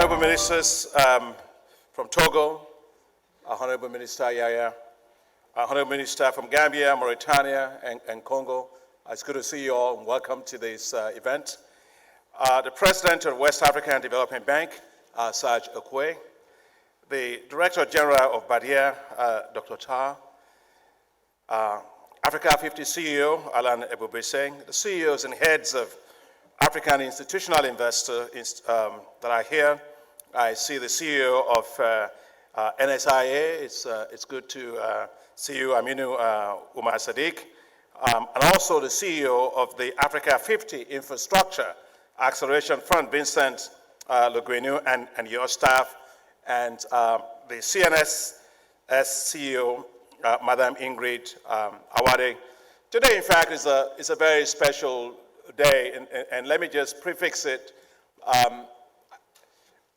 Honorable Ministers from Togo, Honorable Minister Yaya, Honorable Minister from Gambia, Mauritania, and Congo. It's good to see you all and welcome to this event. The President of West African Development Bank, Serge Okwe, the Director General of Badia, Dr. Tar, Africa50 CEO, Alan Ebubeseng, the CEOs and heads of African institutional investors that are here. I see the CEO of NSIA. It's good to see you, Aminu Umar Sadiq, and also the CEO of the Africa50 Infrastructure Acceleration Fund, Vincent Leguenu, and your staff, and the CNS CEO, Madam Ingrid Awade. Today, in fact, is a very special day, and let me just prefix it.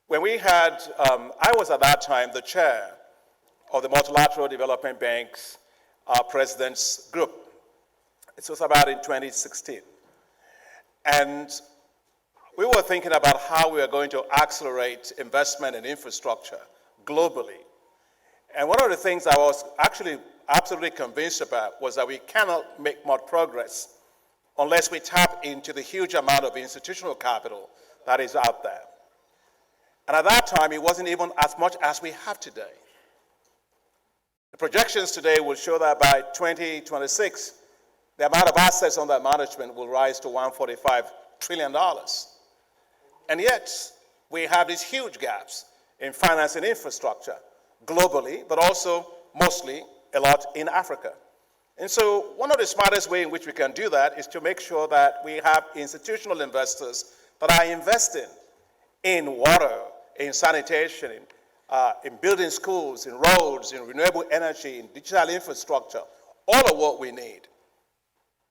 When we had, I was at that time the chair of the Multilateral Development Bank's President's Group. It was about in 2016. And we were thinking about how we are going to accelerate investment in infrastructure globally. And one of the things I was actually absolutely convinced about was that we cannot make more progress unless we tap into the huge amount of institutional capital that is out there. And at that time, it wasn't even as much as we have today. The projections today will show that by 2026, the amount of assets under management will rise to $145 trillion. And yet, we have these huge gaps in finance and infrastructure globally, but also mostly a lot in Africa. And so one of the smartest ways in which we can do that is to make sure that we have institutional investors that are investing in water, in sanitation, in building schools, in roads, in renewable energy, in digital infrastructure, all of what we need.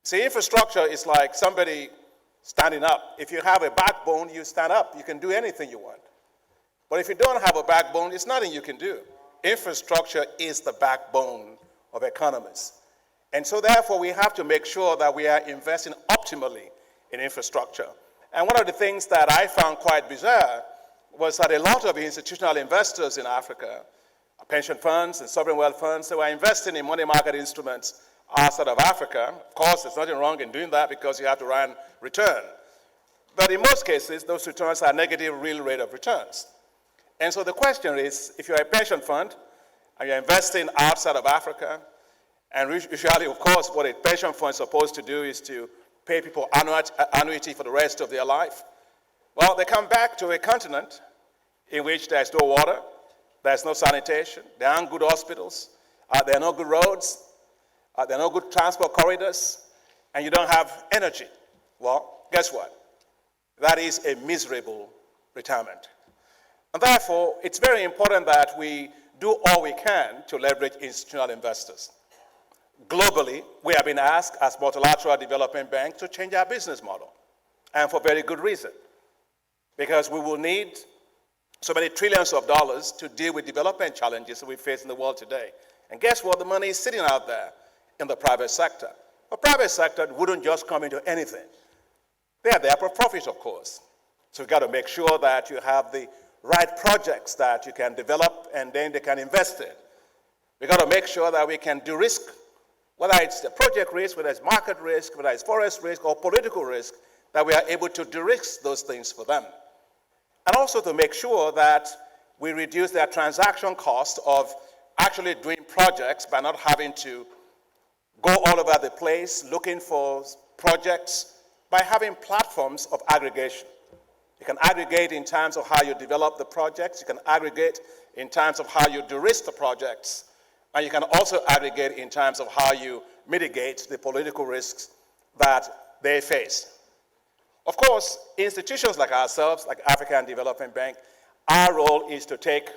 See, infrastructure is like somebody standing up. If you have a backbone, you stand up. You can do anything you want. But if you don't have a backbone, there's nothing you can do. Infrastructure is the backbone of economies. And so therefore, we have to make sure that we are investing optimally in infrastructure. And one of the things that I found quite bizarre was that a lot of institutional investors in Africa, pension funds and sovereign wealth funds, they were investing in money market instruments outside of Africa. Of course, there's nothing wrong in doing that because you have to run return. But in most cases, those returns are negative real rate of returns. And so the question is, if you're a pension fund and you're investing outside of Africa, and usually, of course, what a pension fund is supposed to do is to pay people annuity for the rest of their life. Well, they come back to a continent in which there's no water, there's no sanitation, there aren't good hospitals, there are no good roads, there are no good transport corridors, and you don't have energy. Well, guess what? That is a miserable retirement. And therefore, it's very important that we do all we can to leverage institutional investors. Globally, we have been asked as Multilateral Development Bank to change our business model, and for very good reason. Because we will need so many trillions of dollars to deal with development challenges that we face in the world today. And guess what? The money is sitting out there in the private sector. The private sector wouldn't just come into anything. They are there for profit, of course. So you've got to make sure that you have the right projects that you can develop and then they can invest in. We've got to make sure that we can de-risk, whether it's the project risk, whether it's market risk, whether it's forest risk or political risk, that we are able to de-risk those things for them. And also to make sure that we reduce their transaction cost of actually doing projects by not having to go all over the place looking for projects, by having platforms of aggregation. You can aggregate in terms of how you develop the projects, you can aggregate in terms of how you de-risk the projects, and you can also aggregate in terms of how you mitigate the political risks that they face. Of course, institutions like ourselves, like African Development Bank, our role is to take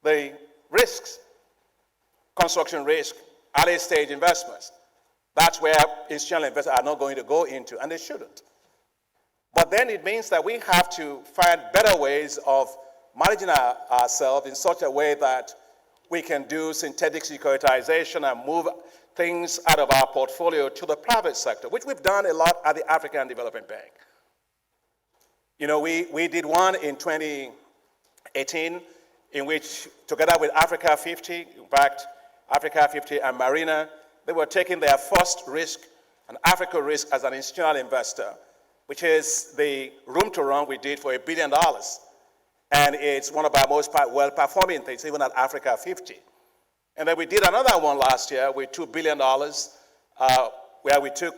the risks, construction risk, early stage investments. That's where institutional investors are not going to go into, and they shouldn't. But then it means that we have to find better ways of managing ourselves in such a way that we can do synthetic securitization and move things out of our portfolio to the private sector, which we've done a lot at the African Development Bank. You know, we did one in 20 18, in which, together with Africa50, in fact, Africa50 and Marina, they were taking their first risk, an Africa risk as an institutional investor, which is the room to run we did for $1 billion. And it's one of our most well-performing things, even at Africa50. And then we did another one last year with $2 billion, where we took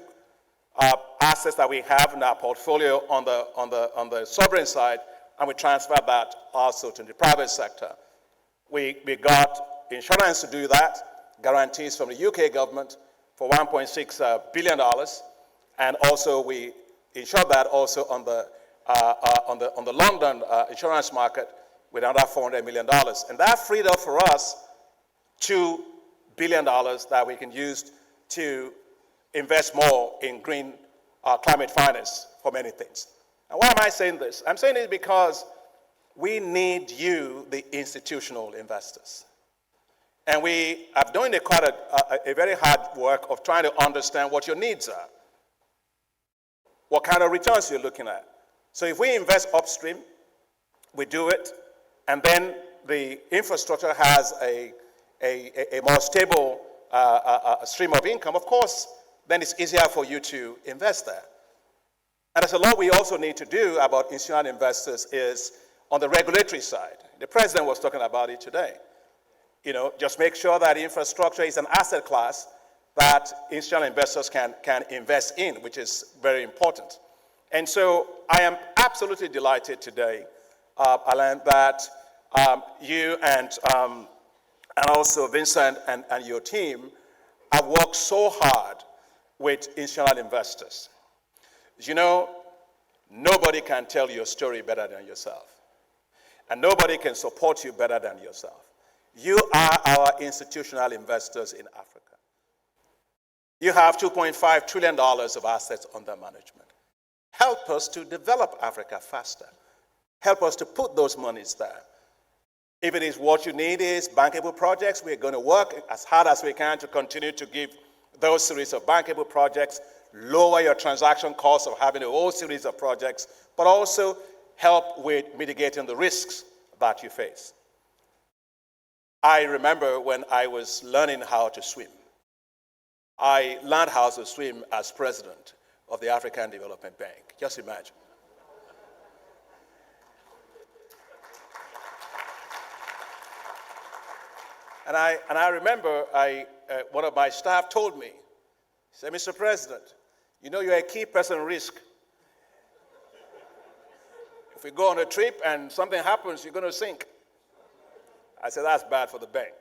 assets that we have in our portfolio on the sovereign side, and we transferred that also to the private sector. We got insurance to do that, guarantees from the UK government for $1.6 billion, and also we insured that also on the London insurance market with another $400 million. And that freed up for us $2 billion that we can use to invest more in green climate finance for many things. And why am I saying this? I'm saying it because we need you, the institutional investors. And we are doing quite a very hard work of trying to understand what your needs are, what kind of returns you're looking at. So if we invest upstream, we do it, and then the infrastructure has a more stable stream of income, of course, then it's easier for you to invest there. And there's a lot we also need to do about institutional investors is on the regulatory side. The president was talking about it today. You know, just make sure that infrastructure is an asset class that institutional investors can invest in, which is very important. And so I am absolutely delighted today, Alain, that you and also Vincent and your team have worked so hard with institutional investors. You know, nobody can tell your story better than yourself. And nobody can support you better than yourself. You are our institutional investors in Africa. You have $2.5 trillion of assets under management. Help us to develop Africa faster. Help us to put those monies there. If it is what you need is bankable projects, we're going to work as hard as we can to continue to give those series of bankable projects, lower your transaction costs of having a whole series of projects, but also help with mitigating the risks that you face. I remember when I was learning how to swim. I learned how to swim as president of the African Development Bank. Just imagine. And I remember one of my staff told me, he said, Mr. President, you know you're a key person risk. If we go on a trip and something happens, you're going to sink. I said, that's bad for the bank.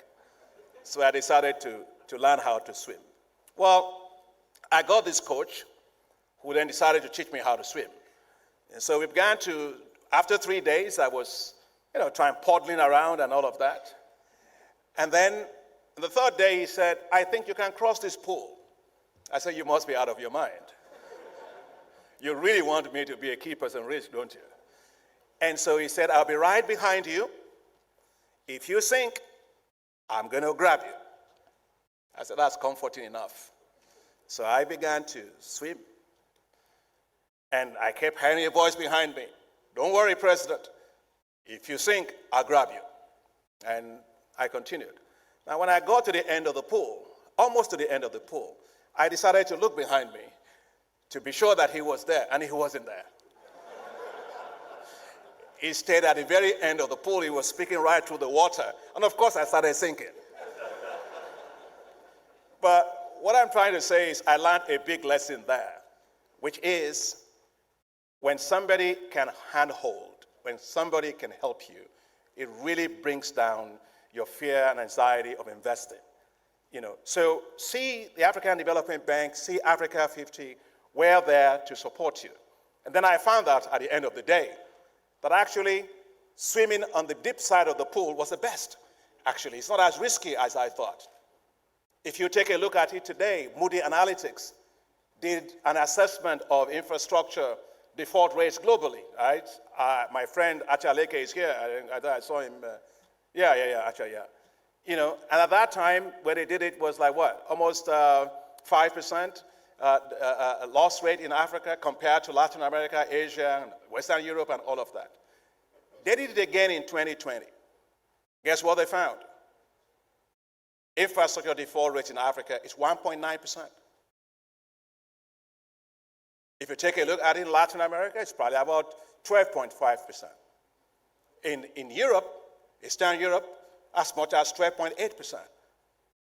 So I decided to learn how to swim. Well, I got this coach who then decided to teach me how to swim. And so we began to, after 3 days, I was, trying paddling around and all of that. And then the third day, he said, I think you can cross this pool. I said, you must be out of your mind. You really want me to be a key person risk, don't you? And so he said, I'll be right behind you. If you sink, I'm going to grab you. I said, that's comforting enough. So I began to swim. And I kept hearing a voice behind me. Don't worry, President. If you sink, I'll grab you. And I continued. Now, when I got to the end of the pool, almost to the end of the pool, I decided to look behind me to be sure that he was there, and he wasn't there. He stayed at the very end of the pool. He was speaking right through the water. And of course, I started sinking. But what I'm trying to say is I learned a big lesson there, which is when somebody can handhold, when somebody can help you, it really brings down your fear and anxiety of investing. So see the African Development Bank, see Africa50, we're there to support you. And then I found out at the end of the day that actually swimming on the deep side of the pool was the best. Actually, it's not as risky as I thought. If you take a look at it today, Moody Analytics did an assessment of infrastructure default rates globally, right? My friend Achaleke is here. I saw him. And at that time, when they did it, was like what? Almost 5% loss rate in Africa compared to Latin America, Asia, Western Europe, and all of that. They did it again in 2020. Guess what they found? Infrastructure default rate in Africa is 1.9%. If you take a look at it in Latin America, it's probably about 12.5%. In Europe, Eastern Europe, as much as 12.8%.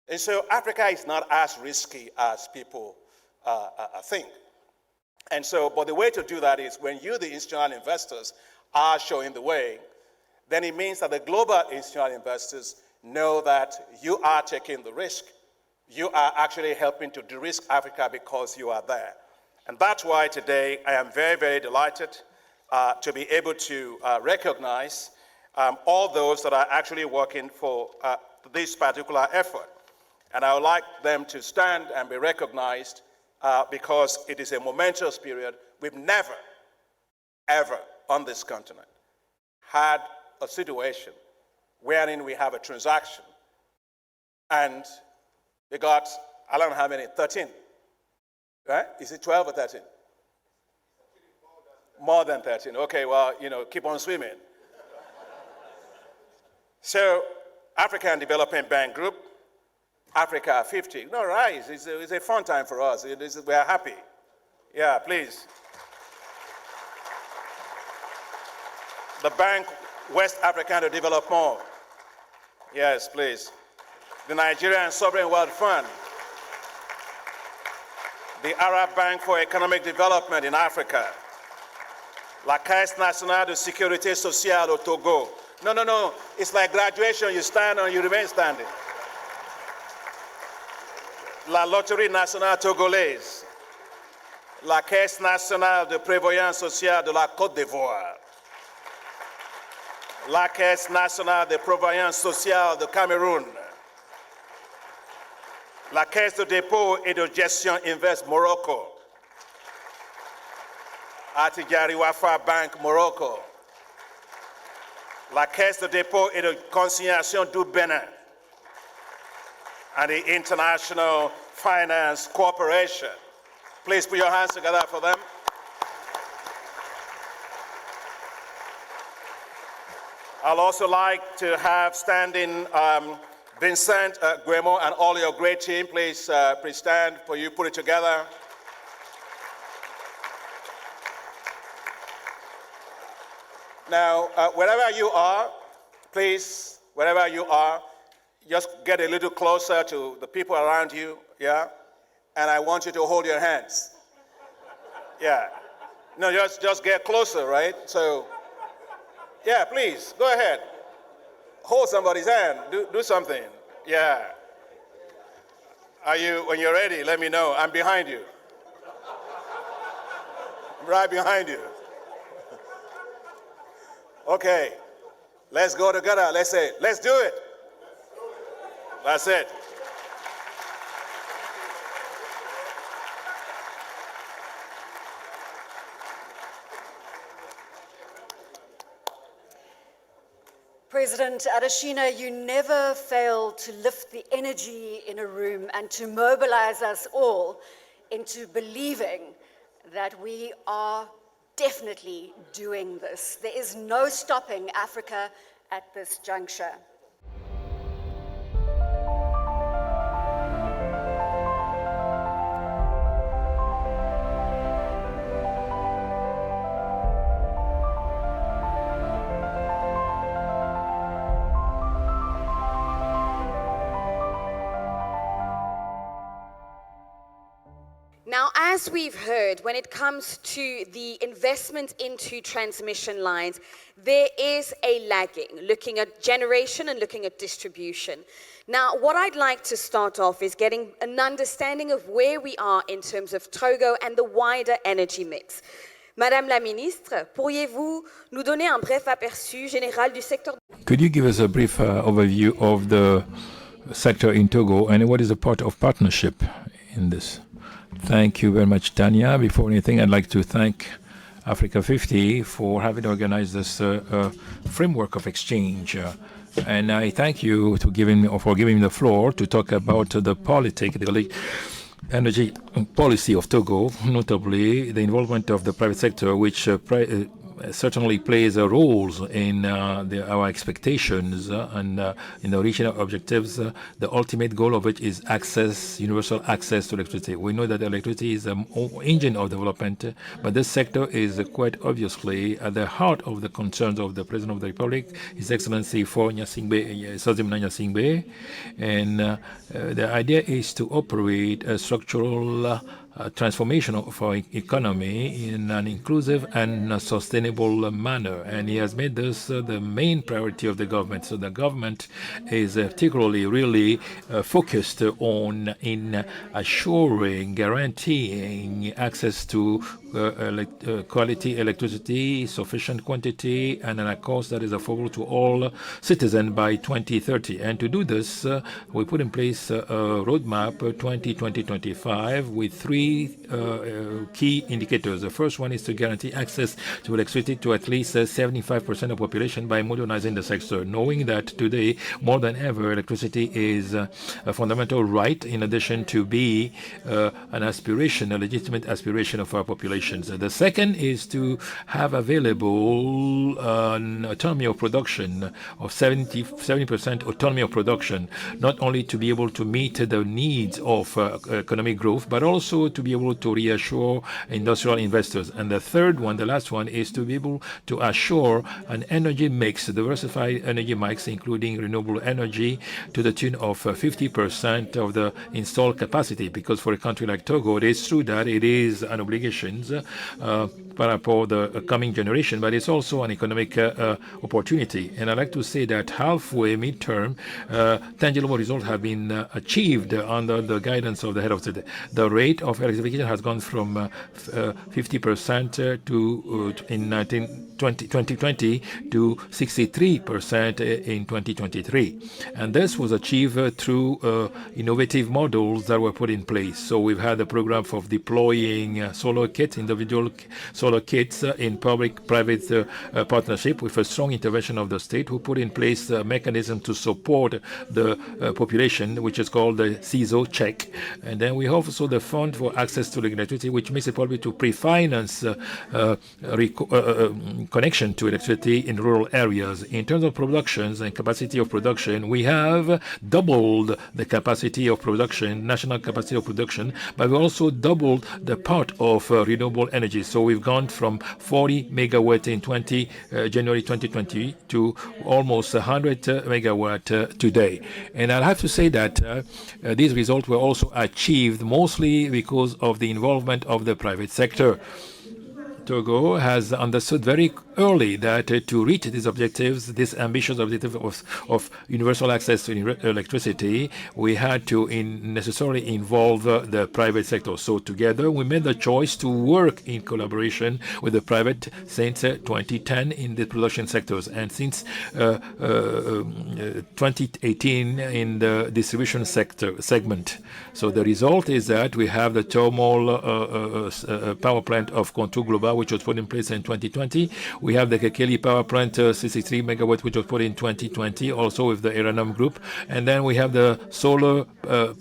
And so Africa is not as risky as people think. And so, but the way to do that is when you, the institutional investors, are showing the way, then it means that the global institutional investors know that you are taking the risk. You are actually helping to de-risk Africa because you are there. And that's why today I am very, very delighted to be able to recognize all those that are actually working for this particular effort. And I would like them to stand and be recognized because it is a momentous period. We've never, ever on this continent had a situation wherein we have a transaction and we got, I don't know how many, 13, right? Is it 12 or 13? More than 13. Okay, well, keep on swimming. So, African Development Bank Group, Africa50. No, right, it's a fun time for us. We are happy. Yeah, please. The Bank West African to Development. Yes, please. The Nigerian Sovereign Wealth Fund. The Arab Bank for Economic Development in Africa. La Caisse Nationale de Sécurité Sociale au Togo. No. It's like graduation. You stand and you remain standing. La Loterie Nationale Togolaise. La Caisse Nationale de Prévoyance Sociale de la Côte d'Ivoire. La Caisse Nationale de Prévoyance Sociale de Cameroun. La Caisse de Dépôt et de Gestion Invest Morocco. Attijari Wafa Bank Morocco. La Caisse de Dépôt et de Consignation du Bénin. And the International Finance Corporation. Please put your hands together for them. I'd also like to have standing Vincent Guemo and all your great team. Please stand for you, put it together. Now, wherever you are, please, wherever you are, just get a little closer to the people around you, yeah? And I want you to hold your hands. Yeah. No, just get closer, right? So, yeah, please, go ahead. Hold somebody's hand, do something. Yeah. When you're ready, let me know. I'm behind you. I'm right behind you. Okay, let's go together. Let's say, let's do it. That's it. President Adesina, you never fail to lift the energy in a room and to mobilize us all into believing that we are definitely doing this. There is no stopping Africa at this juncture. Now, as we've heard, when it comes to the investment into transmission lines, there is a lagging, looking at generation and looking at distribution. Now, what I'd like to start off is getting an understanding of where we are in terms of Togo and the wider energy mix. Madame la Ministre, pourriez-vous nous donner un bref aperçu général du secteur? Could you give us a brief overview of the sector in Togo and what is the part of partnership in this? Thank you very much, Tanya. Before anything, I'd like to thank Africa50 for having organized this framework of exchange. And I thank you for giving me the floor to talk about the energy policy of Togo, notably the involvement of the private sector, which certainly plays a role in our expectations and in the reaching our objectives. The ultimate goal of it is access, universal access to electricity. We know that electricity is an engine of development, but this sector is quite obviously at the heart of the concerns of the President of the Republic, His Excellency Sazimna Nyasingbe. And the idea is to operate a structural transformation of our economy in an inclusive and sustainable manner. And he has made this the main priority of the government. So the government is particularly really focused on in assuring, guaranteeing access to quality electricity, sufficient quantity, and at a cost that is affordable to all citizens by 2030. And to do this, we put in place a roadmap 2020-2025 with three key indicators. The first one is to guarantee access to electricity to at least 75% of population by modernizing the sector, knowing that today, more than ever, electricity is a fundamental right in addition to be an aspiration, a legitimate aspiration of our populations. The second is to have available an autonomy of production of 70% autonomy of production, not only to be able to meet the needs of economic growth, but also to be able to reassure industrial investors. And the third one, the last one, is to be able to assure an energy mix, a diversified energy mix, including renewable energy, to the tune of 50% of the installed capacity. Because for a country like Togo, it is true that it is an obligation for the coming generation, but it's also an economic opportunity. And I'd like to say that halfway midterm, tangible results have been achieved under the guidance of the head of state. The rate of electrification has gone from 50% in 2020 to 63% in 2023. And this was achieved through innovative models that were put in place. So we've had a program of deploying solar kits, individual solar kits in public-private partnership with a strong intervention of the state, who put in place a mechanism to support the population, which is called the CISO check. And then we have also the Fund for Access to Electricity, which makes it possible to pre-finance connection to electricity in rural areas. In terms of productions and capacity of production, we have doubled the capacity of production, national capacity of production, but we also doubled the part of renewable energy. So we've gone from 40 megawatt in January 2020 to almost 100 megawatt today. And I'll have to say that these results were also achieved mostly because of the involvement of the private sector. Togo has understood very early that to reach these objectives, this ambitious objective of universal access to electricity, we had to necessarily involve the private sector. So together we made the choice to work in collaboration with the private since 2010 in the production sectors, and since 2018 in the distribution sector segment. So the result is that we have the thermal power plant of Contour Global, which was put in place in 2020. We have the Kekeli power plant, 63 megawatt, which was put in 2020, also with the Iranam group. And then we have the solar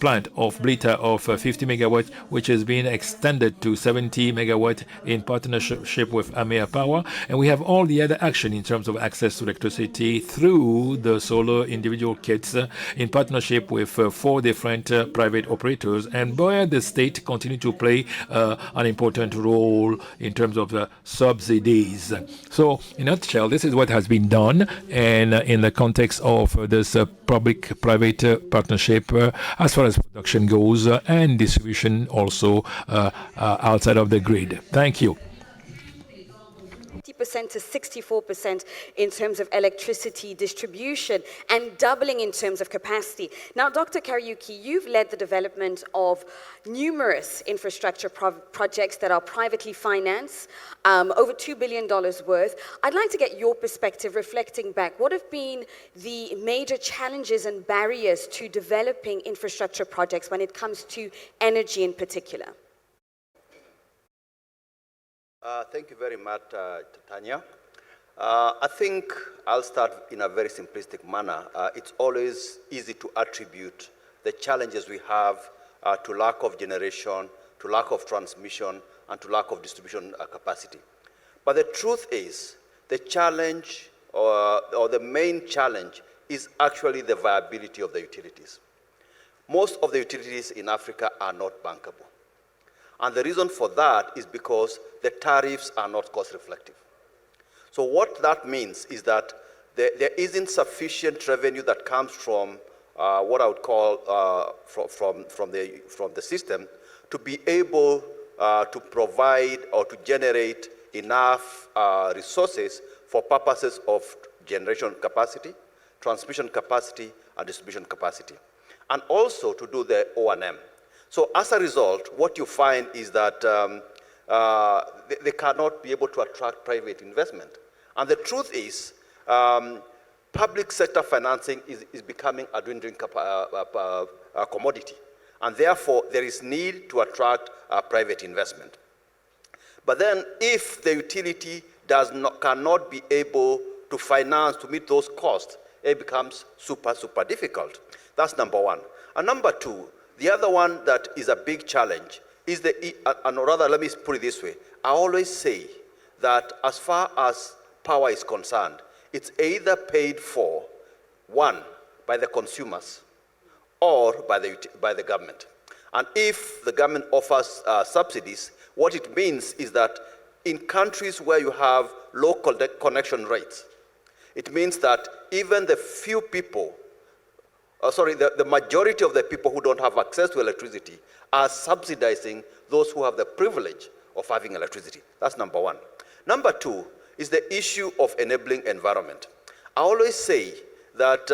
plant of Blita of 50 megawatt, which has been extended to 70 megawatt in partnership with Amea Power. And we have all the other action in terms of access to electricity through the solar individual kits in partnership with 4 different private operators, and where the state continue to play an important role in terms of subsidies. So, in a nutshell, this is what has been done, and in the context of this public-private partnership, as far as production goes, and distribution also outside of the grid. Thank you. 50% to 64% in terms of electricity distribution and doubling in terms of capacity. Now, Dr. Kariuki, you've led the development of numerous infrastructure projects that are privately financed, over $2 billion worth. I'd like to get your perspective reflecting back. What have been the major challenges and barriers to developing infrastructure projects when it comes to energy in particular? Thank you very much, Tanya. I think I'll start in a very simplistic manner. It's always easy to attribute the challenges we have to lack of generation, to lack of transmission, and to lack of distribution capacity. But the truth is, the challenge or the main challenge is actually the viability of the utilities. Most of the utilities in Africa are not bankable. And the reason for that is because the tariffs are not cost reflective. So what that means is that there isn't sufficient revenue that comes from what I would call from the system to be able to provide or to generate enough resources for purposes of generation capacity, transmission capacity, and distribution capacity, and also to do the O&M. So as a result, what you find is that they cannot be able to attract private investment. And the truth is, public sector financing is becoming a dwindling commodity. And therefore, there is need to attract private investment. But then if the utility cannot be able to finance, to meet those costs, it becomes super, super difficult. That's number one. And number two, the other one that is a big challenge is and rather, let me put it this way. I always say that as far as power is concerned, it's either paid for, one, by the consumers or by the government. And if the government offers subsidies, what it means is that in countries where you have low connection rates, it means that even the few people, the majority of the people who don't have access to electricity are subsidizing those who have the privilege of having electricity. That's number one. Number two is the issue of enabling environment. I always say that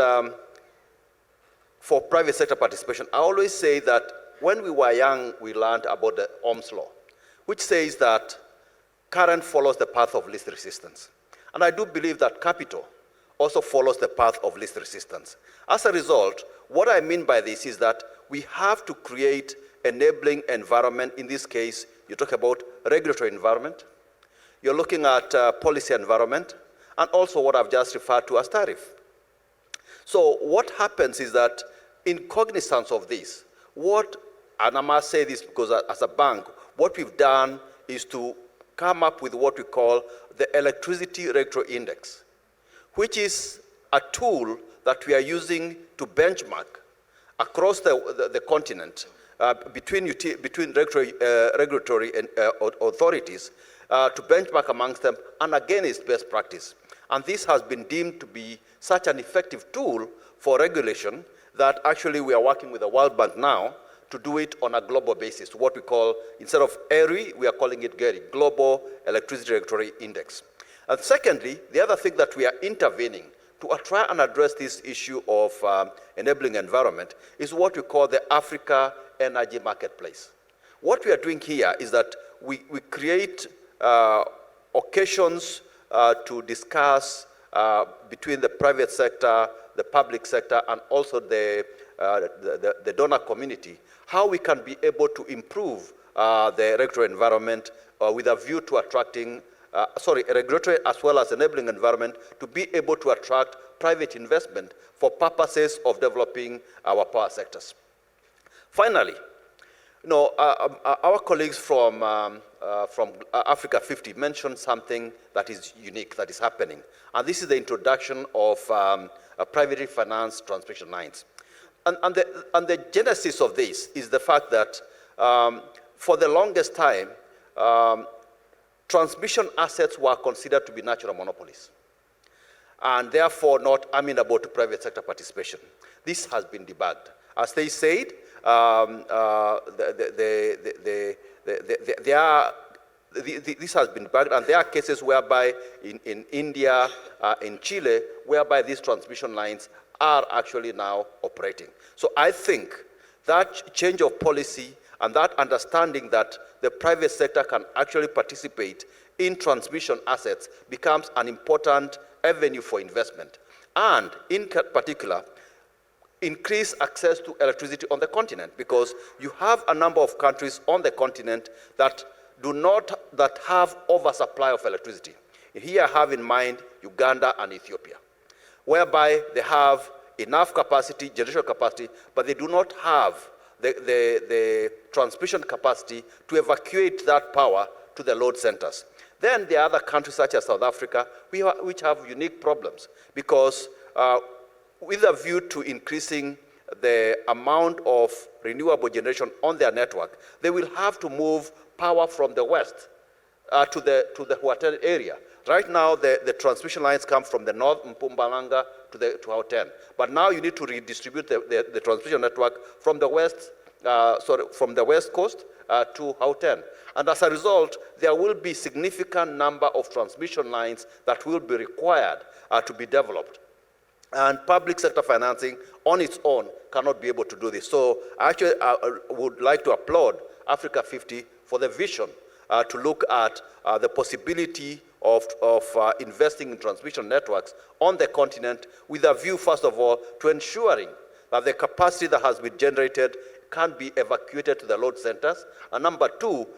for private sector participation, I always say that when we were young, we learned about the Ohm's law, which says that current follows the path of least resistance. And I do believe that capital also follows the path of least resistance. As a result, what I mean by this is that we have to create enabling environment. In this case, you talk about regulatory environment, you're looking at policy environment, and also what I've just referred to as tariff. So what happens is that in cognizance of this, and I must say this because as a bank, what we've done is to come up with what we call the Electricity Regulatory Index, which is a tool that we are using to benchmark across the continent between regulatory authorities to benchmark amongst them and against best practice. And this has been deemed to be such an effective tool for regulation that actually we are working with the World Bank now to do it on a global basis, what we call, instead of ERI, we are calling it GERI, Global Electricity Regulatory Index. And secondly, the other thing that we are intervening to try and address this issue of enabling environment is what we call the Africa Energy Marketplace. What we are doing here is that we create occasions to discuss between the private sector, the public sector, and also the donor community, how we can be able to improve the regulatory environment with a view to attracting, regulatory as well as enabling environment to be able to attract private investment for purposes of developing our power sectors. Finally, our colleagues from Africa50 mentioned something that is unique, that is happening. And this is the introduction of privately financed transmission lines. And the genesis of this is the fact that for the longest time, transmission assets were considered to be natural monopolies and therefore not amenable to private sector participation. This has been debugged. As they said, this has been debugged, and there are cases whereby in India, in Chile, whereby these transmission lines are actually now operating. So I think that change of policy and that understanding that the private sector can actually participate in transmission assets becomes an important avenue for investment. And in particular, increase access to electricity on the continent, because you have a number of countries on the continent that have oversupply of electricity. Here I have in mind Uganda and Ethiopia, whereby they have enough capacity, generation capacity, but they do not have the transmission capacity to evacuate that power to the load centers. Then there are other countries such as South Africa, which have unique problems because with a view to increasing the amount of renewable generation on their network, they will have to move power from the west to the Huaten area. Right now, the transmission lines come from the north, Mpumalanga, to Huaten. But now you need to redistribute the transmission network from the west, from the west coast to Huaten. And as a result, there will be significant number of transmission lines that will be required to be developed. And public sector financing on its own cannot be able to do this. So actually, I would like to applaud Africa50 for the vision to look at the possibility of investing in transmission networks on the continent with a view, first of all, to ensuring that the capacity that has been generated can be evacuated to the load centers. And number two,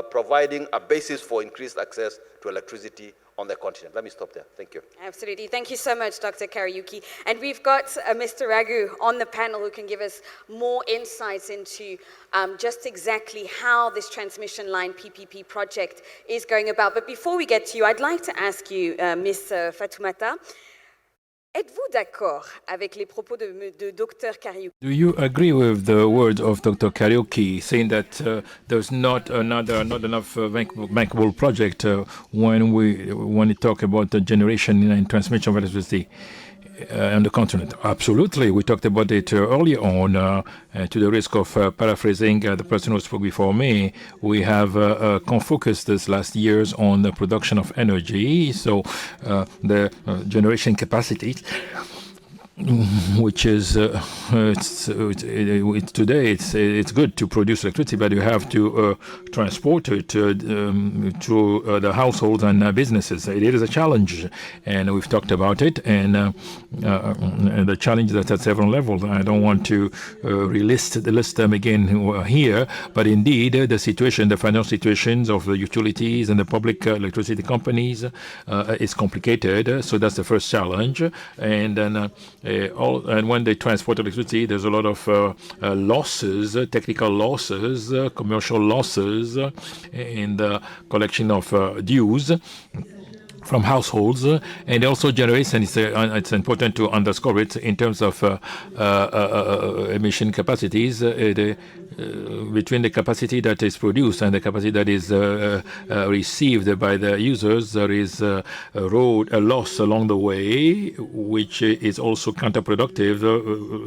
providing a basis for increased access to electricity on the continent. Let me stop there. Thank you. Absolutely. Thank you so much, Dr. Kariuki. And we've got Mr. Ragu on the panel who can give us more insights into just exactly how this transmission line PPP project is going about. But before we get to you, I'd like to ask you, Ms. Fatoumata, êtes-vous d'accord avec les propos de Dr. Kariuki? Do you agree with the words of Dr. Kariuki saying that there's not enough bankable project when we talk about the generation and transmission of electricity on the continent? Absolutely. We talked about it earlier on. To the risk of paraphrasing the person who spoke before me, we have focused this last years on the production of energy. So the generation capacity, which is today it's good to produce electricity, but you have to transport it to the households and businesses. It is a challenge, and we've talked about it, and the challenge that's at several levels. I don't want to list them again here, but indeed the situation, the financial situations of the utilities and the public electricity companies is complicated. So that's the first challenge, and then. And when they transport electricity, there's a lot of losses, technical losses, commercial losses in the collection of dues from households, and it also generates, and it's important to underscore it in terms of emission capacities, between the capacity that is produced and the capacity that is received by the users, there is a loss along the way, which is also counterproductive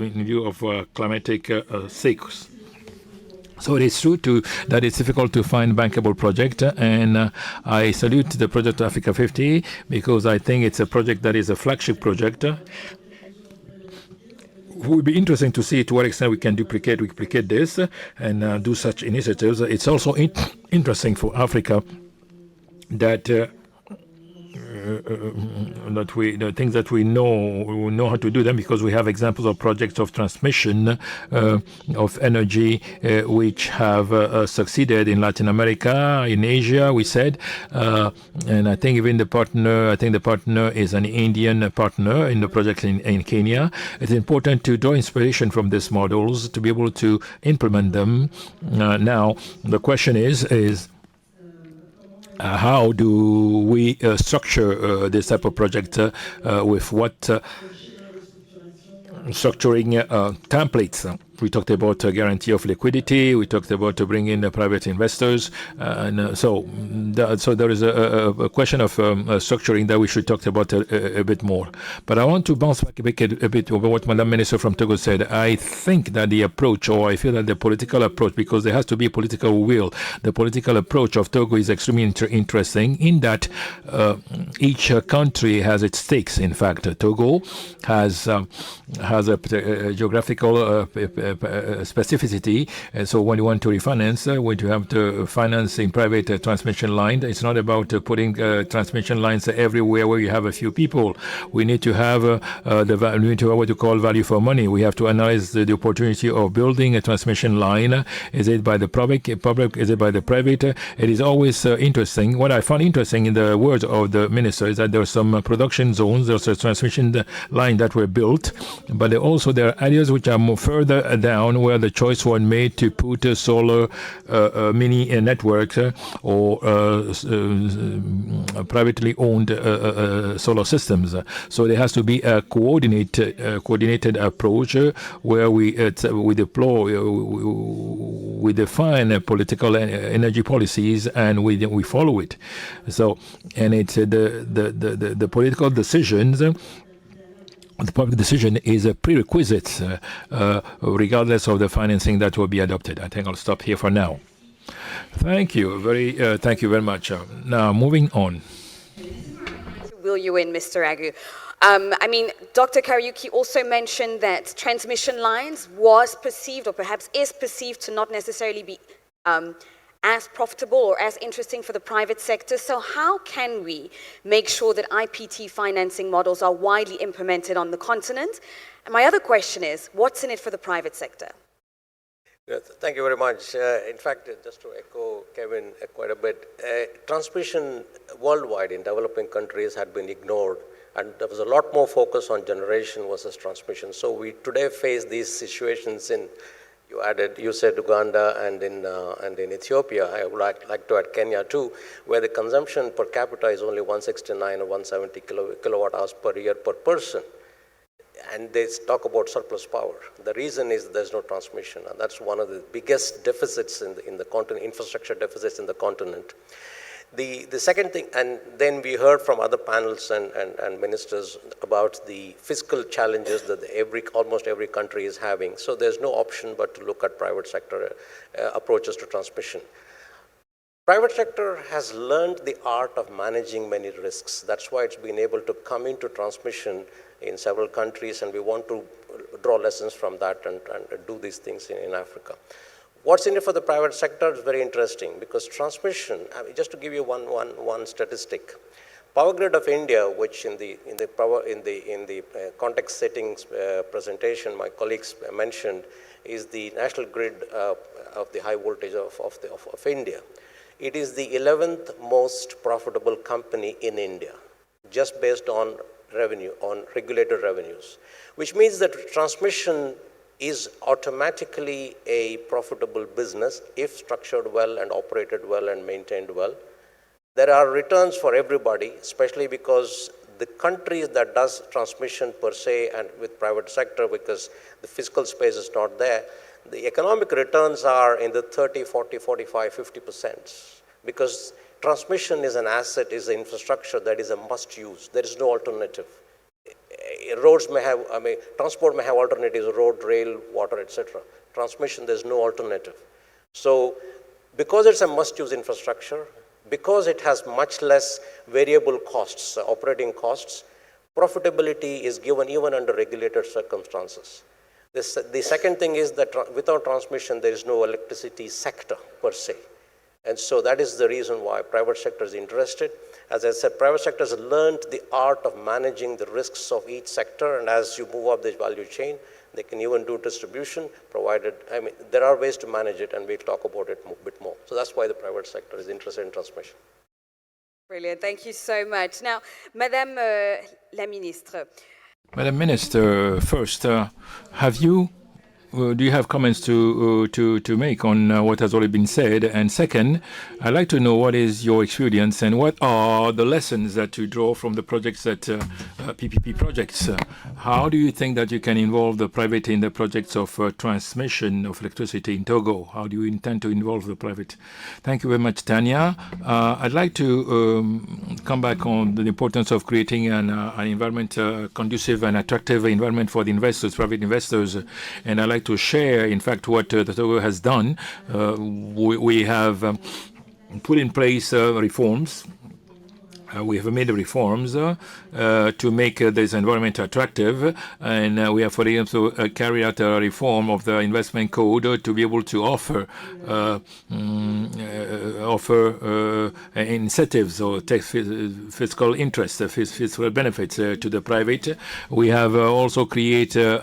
in view of climatic sakes. So it is true that it's difficult to find bankable project, and I salute the project Africa50 because I think it's a project that is a flagship project. It would be interesting to see to what extent we can replicate this and do such initiatives. It's also interesting for Africa that the things that we know how to do them, because we have examples of projects of transmission of energy which have succeeded in Latin America, in Asia, we said, and I think even the partner is an Indian partner in the project in Kenya. It's important to draw inspiration from these models to be able to implement them. Now the question is how do we structure this type of project with what structuring templates? We talked about a guarantee of liquidity. We talked about bringing in private investors, and so there is a question of structuring that we should talk about a bit more. But I want to bounce back a bit over what Madame Minister from Togo said. I think that the approach, or I feel that the political approach, because there has to be political will, the political approach of Togo is extremely interesting in that each country has its stakes. In fact, Togo has a geographical specificity, and so when you want to refinance, when you have to finance in private transmission line, it's not about putting transmission lines everywhere where you have a few people. We need to have we need to have what you call value for money. We have to analyze the opportunity of building a transmission line. Is it by the public? Is it by the private? It is always interesting. What I found interesting in the words of the minister is that there are some production zones. There's a transmission line that were built, but also there are areas which are more further down where the choice was made to put a solar mini network or privately owned solar systems. So there has to be a coordinated approach where we deploy, we define political energy policies and we follow it. So, and it's the political decisions. The public decision is a prerequisite, regardless of the financing that will be adopted. I think I'll stop here for now. Thank you very much. Now, moving on. Will you in, Mr. Agu? I mean, Dr. Kariuki also mentioned that transmission lines was perceived, or perhaps is perceived, to not necessarily be as profitable or as interesting for the private sector. So how can we make sure that IPT financing models are widely implemented on the continent? And my other question is, what's in it for the private sector? Thank you very much. In fact, just to echo Kevin quite a bit, transmission worldwide in developing countries had been ignored, and there was a lot more focus on generation versus transmission. So we today face these situations in, you said Uganda and in Ethiopia. I would like to add Kenya too, where the consumption per capita is only 169 or 170 kilowatt hours per year per person. And they talk about surplus power. The reason is there's no transmission, and that's one of the biggest deficits in the continent, infrastructure deficits in the continent. The second thing, and then we heard from other panels and ministers about the fiscal challenges that almost every country is having. So there's no option but to look at private sector approaches to transmission. Private sector has learned the art of managing many risks. That's why it's been able to come into transmission in several countries, and we want to draw lessons from that and do these things in Africa. What's in it for the private sector is very interesting, because transmission, just to give you one statistic, Power Grid of India, which in the context settings presentation my colleagues mentioned, is the national grid of the high voltage of India. It is the 11th most profitable company in India, just based on revenue, on regulated revenues, which means that transmission is automatically a profitable business if structured well and operated well and maintained well. There are returns for everybody, especially because the countries that does transmission per se and with private sector, because the fiscal space is not there, the economic returns are in the 30, 40, 45, 50%, because transmission is an asset, is an infrastructure that is a must use. There is no alternative. Roads may have, transport may have alternatives, road, rail, water, etc. Transmission, there's no alternative. So because it's a must-use infrastructure, because it has much less variable costs, operating costs, profitability is given even under regulated circumstances. The second thing is that without transmission, there is no electricity sector per se. And so that is the reason why private sector is interested. As I said, private sector has learned the art of managing the risks of each sector, and as you move up this value chain, they can even do distribution, provided, there are ways to manage it, and we'll talk about it a bit more. So that's why the private sector is interested in transmission. Brilliant, thank you so much. Now, Madame la Ministre. Madam Minister, first, do you have comments to make on what has already been said? And second, I'd like to know what is your experience and what are the lessons that you draw from the projects that PPP projects. How do you think that you can involve the private in the projects of transmission of electricity in Togo? How do you intend to involve the private? Thank you very much, Tanya. I'd like to come back on the importance of creating an environment, conducive and attractive environment for the investors, private investors, and I'd like to share, in fact, what the Togo has done. We have put in place reforms. We have made reforms to make this environment attractive, and we have, for example, carried out a reform of the investment code to be able to offer incentives or fiscal interest, fiscal benefits to the private. We have also created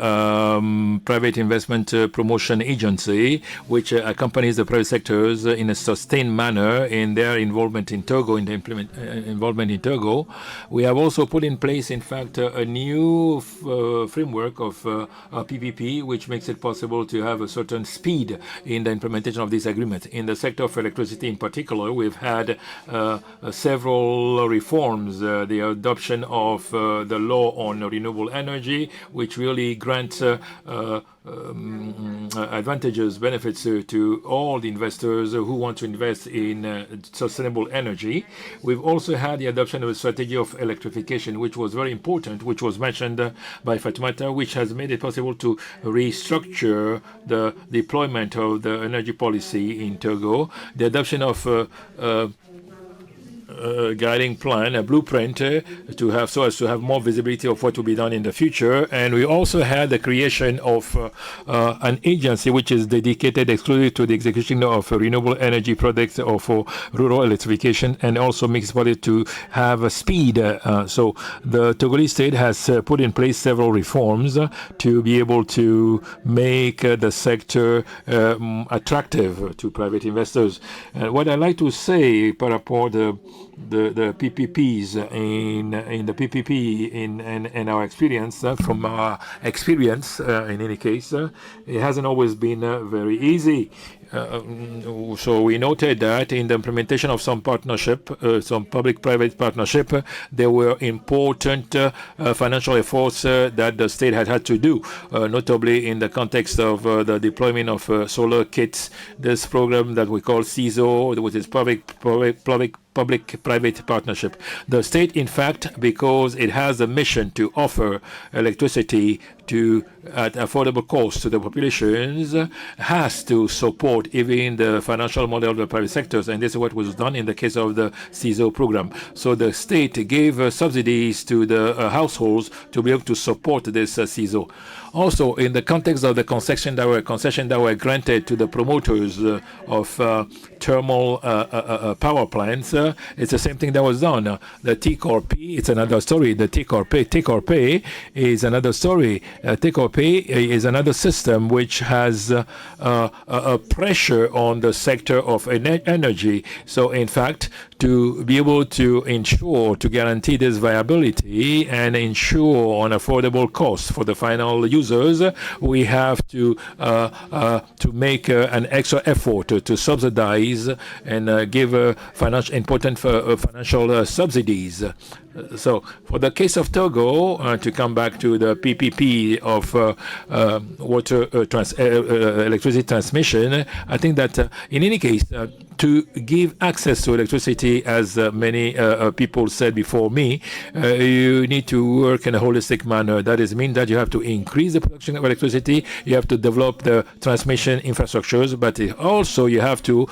private investment promotion agency, which accompanies the private sectors in a sustained manner in their involvement in Togo, in the involvement development in Togo. We have also put in place, in fact, a new framework of PPP, which makes it possible to have a certain speed in the implementation of this agreement. In the sector of electricity in particular, we've had several reforms, the adoption of the law on renewable energy, which really grants advantages, benefits to all the investors who want to invest in sustainable energy. We've also had the adoption of a strategy of electrification, which was very important, which was mentioned by Fatoumata, which has made it possible to restructure the deployment of the energy policy in Togo. The adoption of guiding plan, a blueprint to have so as to have more visibility of what will be done in the future. And we also had the creation of an agency which is dedicated exclusively to the execution of renewable energy projects or for rural electrification, and also makes it possible to have a speed. So the Togolese state has put in place several reforms to be able to make the sector attractive to private investors. And what I'd like to say par rapport the PPPs in the PPP in our experience, from our experience in any case, it hasn't always been very easy. So we noted that in the implementation of some partnership, some public-private partnership, there were important financial efforts that the state had to do, notably in the context of the deployment of solar kits. This program that we call CISO, which is public-private partnership. The state, in fact, because it has a mission to offer electricity at affordable cost to the populations, has to support even the financial model of the private sectors, and this is what was done in the case of the CISO program. So the state gave subsidies to the households to be able to support this CISO. Also, in the context of the concession that were granted to the promoters of thermal power plants, it's the same thing that was done. The T-Corp, it's another story. The T-Corp is another story. T-Corp is another system which has a pressure on the sector of energy. So, in fact, to be able to ensure, to guarantee this viability and ensure an affordable cost for the final users, we have to make an extra effort to subsidize and give important financial subsidies. So, for the case of Togo, to come back to the PPP of electricity transmission, I think that in any case, to give access to electricity, as many people said before me, you need to work in a holistic manner. That is mean that you have to increase the production of electricity, you have to develop the transmission infrastructures, but also you have to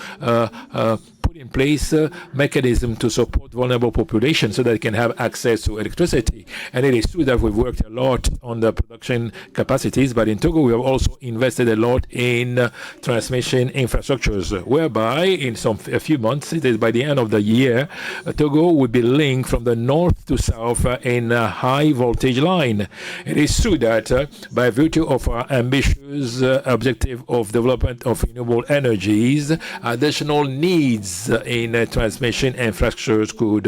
put in place mechanism to support vulnerable populations so that they can have access to electricity. And it is true that we've worked a lot on the production capacities, but in Togo we have also invested a lot in transmission infrastructures, whereby in a few months, it is by the end of the year, Togo will be linked from the north to south in a high voltage line. It is true that by virtue of our ambitious objective of development of renewable energies, additional needs in transmission infrastructures could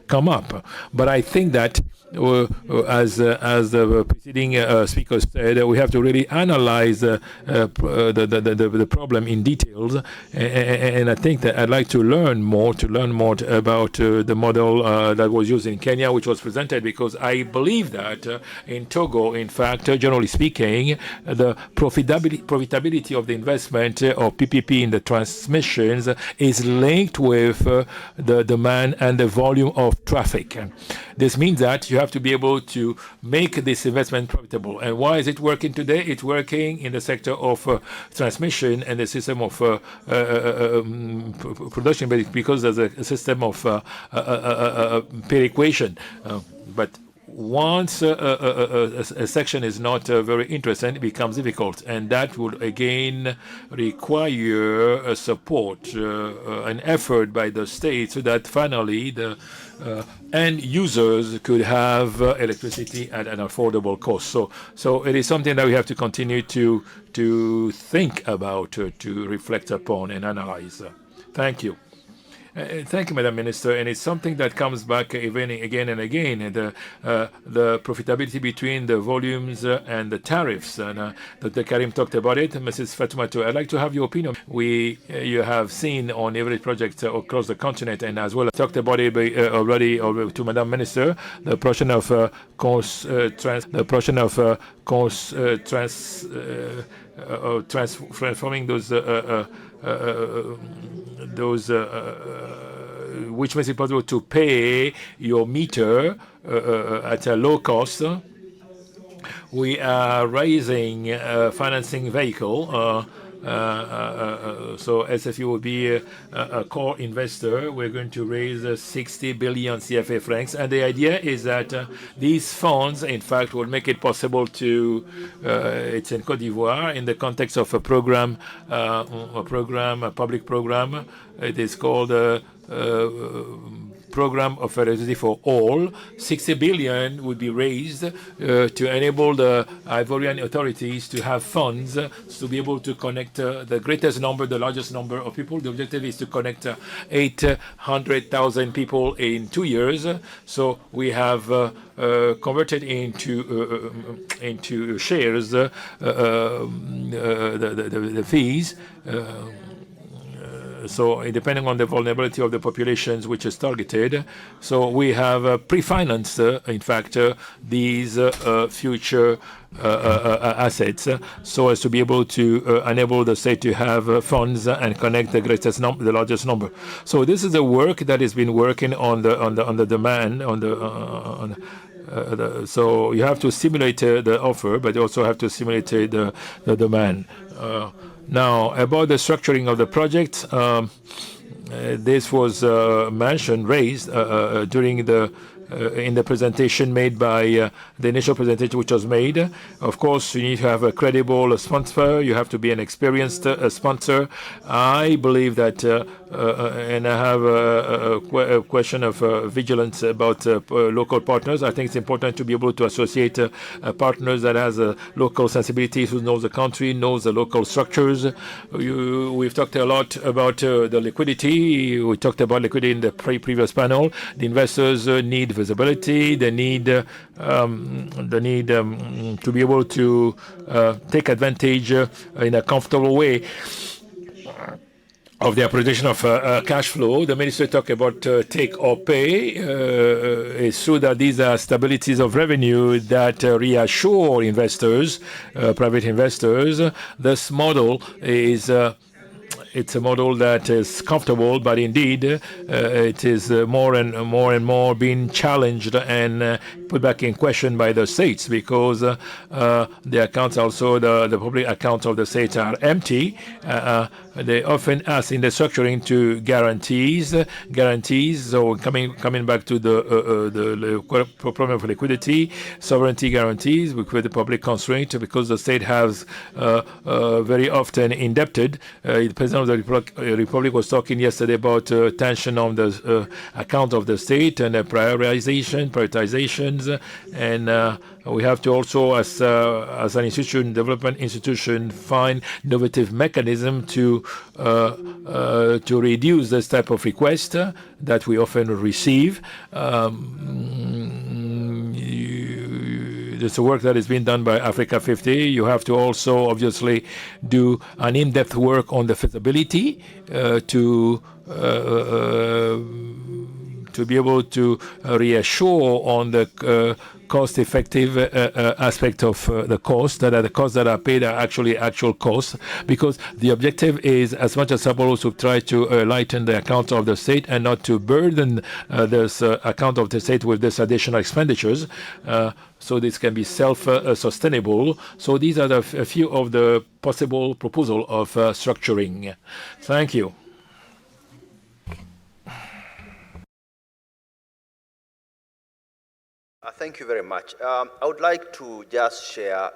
come up. But I think that as the preceding speaker said, we have to really analyze the problem in details, and I think that I'd like to learn more about the model that was used in Kenya, which was presented, because I believe that in Togo, in fact, generally speaking, the profitability of the investment of PPP in the transmissions is linked with the demand and the volume of traffic. This means that you have to be able to make this investment profitable. And why is it working today? It's working in the sector of transmission and the system of production, because there's a system of perequation. But once a section is not very interesting, it becomes difficult, and that would again require a support, an effort by the state, so that finally the end users could have electricity at an affordable cost. So it is something that we have to continue to think about, to reflect upon and analyze. Thank you. Thank you, Madam Minister. And it's something that comes back even again and again. The profitability between the volumes and the tariffs. And Dr. Karim talked about it. Mrs. Fatoumata, I'd like to have your opinion. You have seen on every project across the continent, and as well talked about it already to Madam Minister, the portion of transforming those which makes it possible to pay your meter at a low cost. We are raising a financing vehicle. So SFU will be a core investor. We're going to raise 60 billion CFA francs. And the idea is that these funds, in fact, will make it possible to, it's in Côte d'Ivoire, in the context of a program, a public program. It is called Program of Electricity for All. 60 billion would be raised to enable the Ivorian authorities to have funds to be able to connect the greatest number, the largest number of people. The objective is to connect 800,000 people in 2 years. So we have converted into shares the fees. So depending on the vulnerability of the populations which is targeted, so we have pre-financed, in fact, these future assets, so as to be able to enable the state to have funds and connect the largest number. So this is the work that has been working on the demand so you have to stimulate the offer, but you also have to stimulate the demand. Now, about the structuring of the project, this was raised during in the presentation made by the initial presentation which was made. Of course, you need to have a credible sponsor. You have to be an experienced sponsor. I believe that, and I have a question of vigilance about local partners. I think it's important to be able to associate partners that has local sensibilities, who knows the country, knows the local structures. We've talked a lot about the liquidity. We talked about liquidity in the previous panel. The investors need visibility. They need to be able to take advantage in a comfortable way of the appreciation of cash flow. The minister talked about take or pay. It's true that these are stabilities of revenue that reassure investors, private investors. This model is it's a model that is comfortable, but indeed it is more and more being challenged and put back in question by the states, because the accounts, also the public accounts of the states, are empty. They often ask in the structuring to guarantees. So coming back to the problem of liquidity, sovereignty guarantees with the public constraint, because the state has very often indebted. The President of the Republic was talking yesterday about tension on the account of the state and prioritizations, and we have to also, as an institution, development institution, find innovative mechanism to reduce this type of request that we often receive. It's a work that is being done by Africa50. You have to also obviously do an in-depth work on the feasibility to be able to reassure on the cost-effective aspect of the cost, that the costs that are paid are actually actual costs, because the objective is, as much as possible, to try to lighten the account of the state and not to burden this account of the state with this additional expenditures, so this can be self-sustainable. So these are a few of the possible proposal of structuring. Thank you. Thank you very much. I would like to just share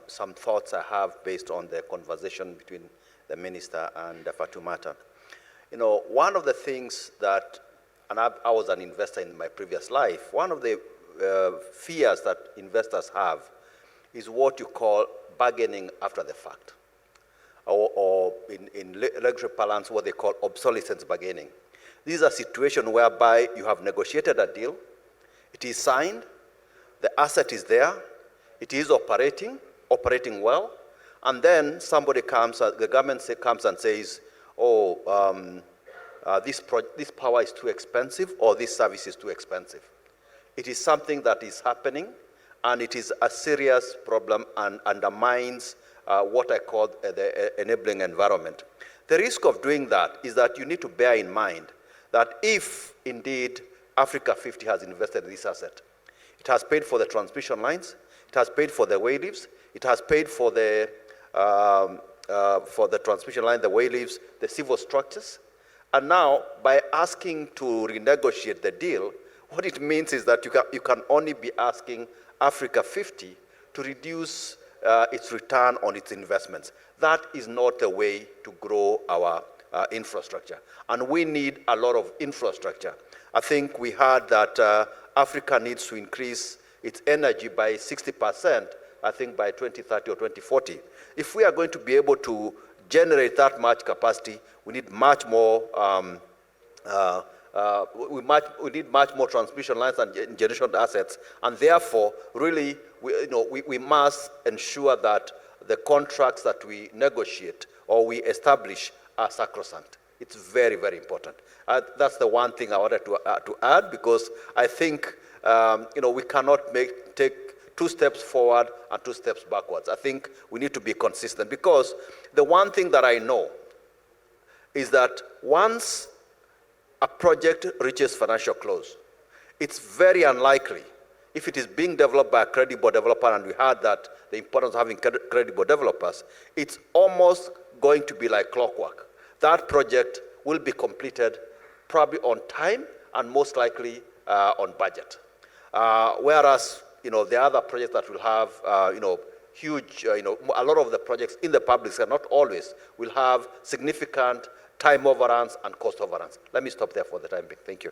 some thoughts I have based on the conversation between the minister and Fatoumata. You know, one of the things that, and I was an investor in my previous life, one of the fears that investors have is what you call bargaining after the fact, or in luxury parlance, what they call obsolescence bargaining. This is a situation whereby you have negotiated a deal, it is signed, the asset is there, it is operating well, and then somebody comes, the government comes and says, oh, this power is too expensive, or this service is too expensive. It is something that is happening, and it is a serious problem and undermines what I call the enabling environment. The risk of doing that is that you need to bear in mind that if indeed Africa50 has invested in this asset, it has paid for the transmission lines, it has paid for the way leaves, it has paid for the transmission line, the way leaves, the civil structures, and now by asking to renegotiate the deal, what it means is that you can only be asking Africa50 to reduce its return on its investments. That is not the way to grow our infrastructure. And we need a lot of infrastructure. I think we heard that Africa needs to increase its energy by 60%, I think by 2030 or 2040. If we are going to be able to generate that much capacity, we need much more we need much more transmission lines and generation assets, and therefore, really, we must ensure that the contracts that we negotiate or we establish are sacrosanct. It's very, very important. That's the one thing I wanted to add, because I think we cannot take 2 steps forward and 2 steps backwards. I think we need to be consistent, because the one thing that I know is that once a project reaches financial close, it's very unlikely, if it is being developed by a credible developer, and we heard that the importance of having credible developers, it's almost going to be like clockwork. That project will be completed probably on time and most likely on budget. Whereas, the other projects that will have, huge, a lot of the projects in the public sector, not always, will have significant time overruns and cost overruns. Let me stop there for the time being. Thank you.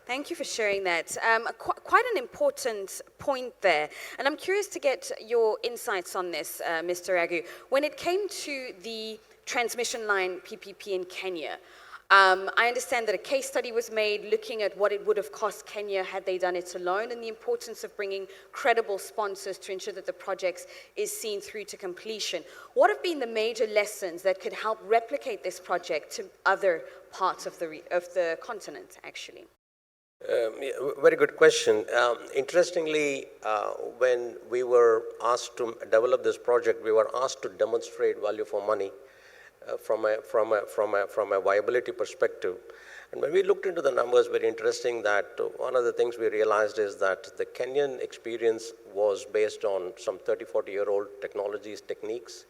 Thank you for sharing that. Quite an important point there. And I'm curious to get your insights on this, Mr. Ragu. When it came to the transmission line PPP in Kenya, I understand that a case study was made looking at what it would have cost Kenya had they done it alone, and the importance of bringing credible sponsors to ensure that the project is seen through to completion. What have been the major lessons that could help replicate this project to other parts of the continent, actually? Very good question. Interestingly, when we were asked to develop this project, we were asked to demonstrate value for money from a viability perspective. And when we looked into the numbers, very interesting that one of the things we realized is that the Kenyan experience was based on some 30, 40-year-old technologies, techniques.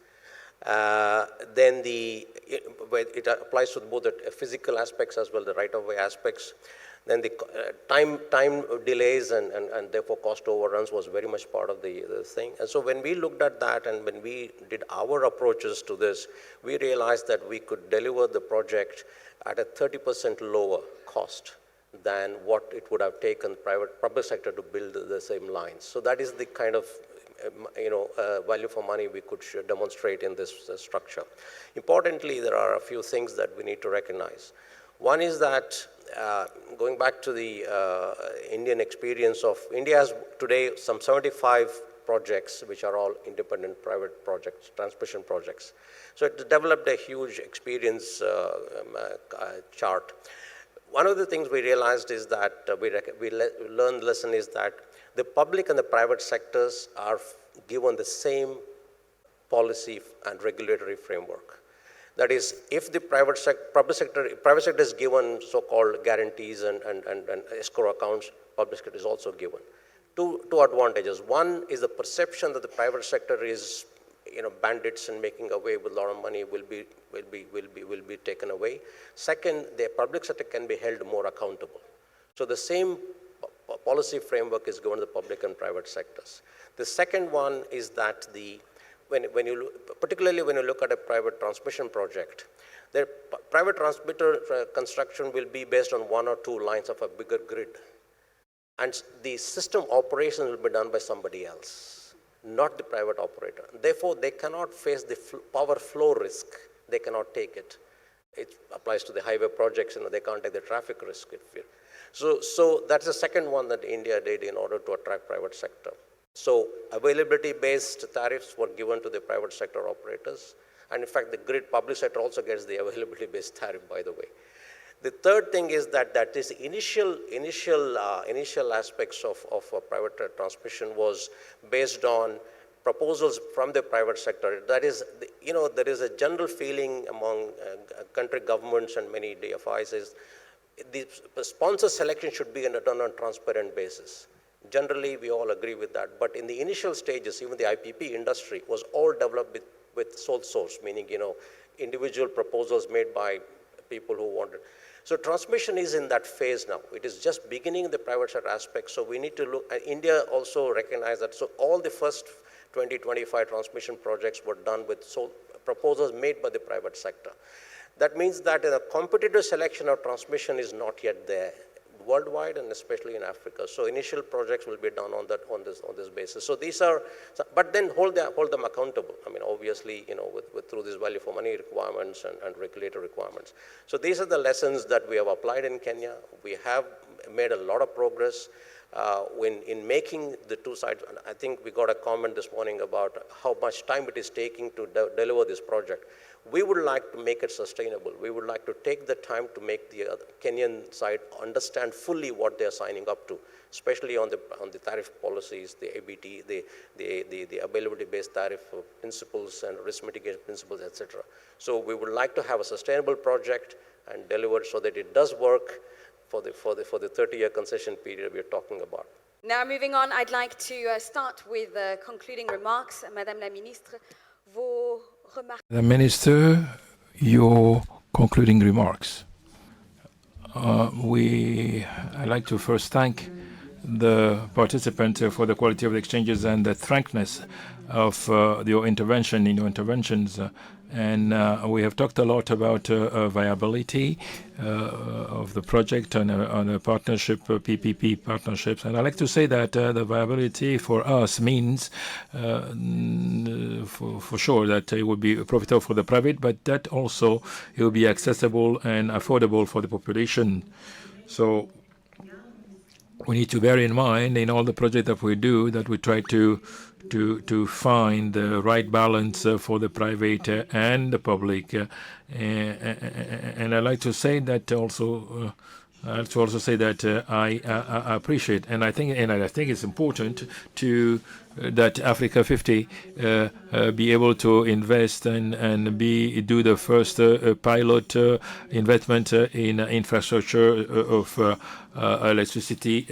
Then it applies to both the physical aspects as well, the right-of-way aspects. Then the time delays and therefore cost overruns was very much part of the thing. And so when we looked at that and when we did our approaches to this, we realized that we could deliver the project at a 30% lower cost than what it would have taken public sector to build the same lines. So that is the kind of value for money we could demonstrate in this structure. Importantly, there are a few things that we need to recognize. One is that going back to the Indian experience of India has today some 75 projects which are all independent private projects, transmission projects. So it developed a huge experience chart. One of the things we realized is that we learned the lesson is that the public and the private sectors are given the same policy and regulatory framework. That is, if the private sector is given so-called guarantees and escrow accounts, public sector is also given. Two advantages. One is the perception that the private sector is, bandits and making away with a lot of money will be taken away. Second, the public sector can be held more accountable. So the same policy framework is given to the public and private sectors. The second one is that particularly when you look at a private transmission project, the private transmitter construction will be based on 1 or 2 lines of a bigger grid. And the system operation will be done by somebody else, not the private operator. Therefore, they cannot face the power flow risk. They cannot take it. It applies to the highway projects, they can't take the traffic risk. So that's the second one that India did in order to attract private sector. So availability-based tariffs were given to the private sector operators. And in fact, the grid public sector also gets the availability-based tariff, by the way. The third thing is that this initial aspects of private transmission was based on proposals from the private sector. That is, there is a general feeling among country governments and many DFIs is the sponsor selection should be done on a transparent basis. Generally, we all agree with that. But in the initial stages, even the IPP industry was all developed with sole source, meaning, individual proposals made by people who wanted. So transmission is in that phase now. It is just beginning in the private sector aspect. So we need to look, India also recognized that. So all the first 20-25 transmission projects were done with proposals made by the private sector. That means that a competitive selection of transmission is not yet there worldwide and especially in Africa. So initial projects will be done on this basis. So these are, but then hold them accountable. I mean, obviously, through these value for money requirements and regulatory requirements. So these are the lessons that we have applied in Kenya. We have made a lot of progress in making the two sides. I think we got a comment this morning about how much time it is taking to deliver this project. We would like to make it sustainable. We would like to take the time to make the Kenyan side understand fully what they're signing up to, especially on the tariff policies, the ABT, the availability-based tariff principles and risk mitigation principles, etc. So we would like to have a sustainable project and deliver so that it does work for the 30-year concession period we're talking about. Now moving on, I'd like to start with concluding remarks. Madame la Ministre, vos remarques. The Minister, your concluding remarks. I'd like to first thank the participants for the quality of the exchanges and the frankness of your interventions. And we have talked a lot about viability of the project and on a partnership, PPP partnerships. And I like to say that the viability for us means for sure that it would be profitable for the private, but that also it will be accessible and affordable for the population. So we need to bear in mind in all the projects that we do that we try to find the right balance for the private and the public. And I like to say that also. I have to also say that I appreciate, and I think it's important to that Africa50 be able to invest and do the first pilot investment in infrastructure of electricity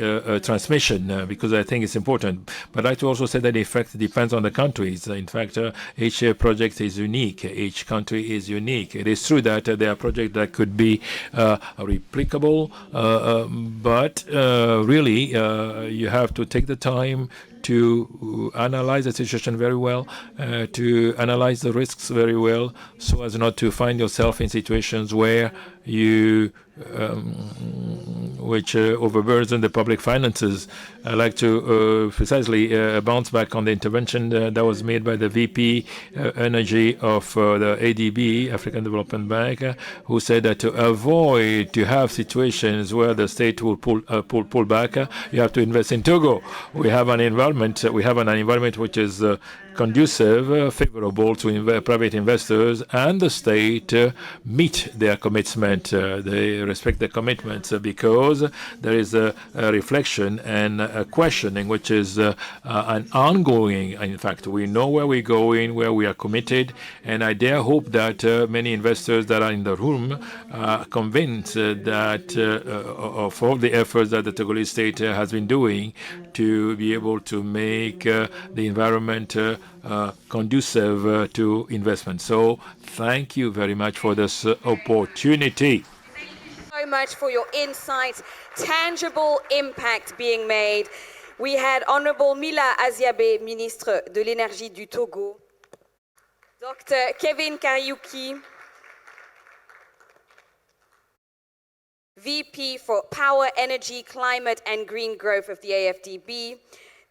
transmission, because I think it's important. But I like to also say that in fact it depends on the countries. In fact, each project is unique. Each country is unique. It is true that there are projects that could be replicable, but really you have to take the time to analyze the situation very well, to analyze the risks very well, so as not to find yourself in situations where you which overburden the public finances. I like to precisely bounce back on the intervention that was made by the VP Energy of the ADB, African Development Bank, who said that to avoid to have situations where the state will pull back, you have to invest in Togo. We have an environment which is conducive, favorable to private investors, and the state meet their commitment. They respect their commitments because there is a reflection and a questioning, which is an ongoing. In fact, we know where we're going, where we are committed, and I dare hope that many investors that are in the room are convinced that of all the efforts that the Togolese state has been doing to be able to make the environment conducive to investment. So thank you very much for this opportunity. Thank you so much for your insights, tangible impact being made. We had Honorable Mila Aziabe, Ministre de l'Énergie du Togo, Dr. Kevin Kariuki, VP for Power, Energy, Climate and Green Growth of the AFDB,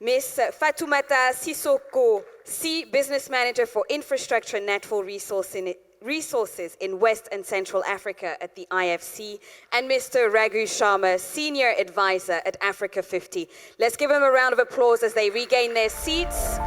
Ms. Fatoumata Sissoko, C, Business Manager for Infrastructure and Natural Resource Resources in West and Central Africa at the IFC, and Mr. Raghu Sharma, Senior Advisor at Africa50. Let's give them a round of applause as they regain their seats.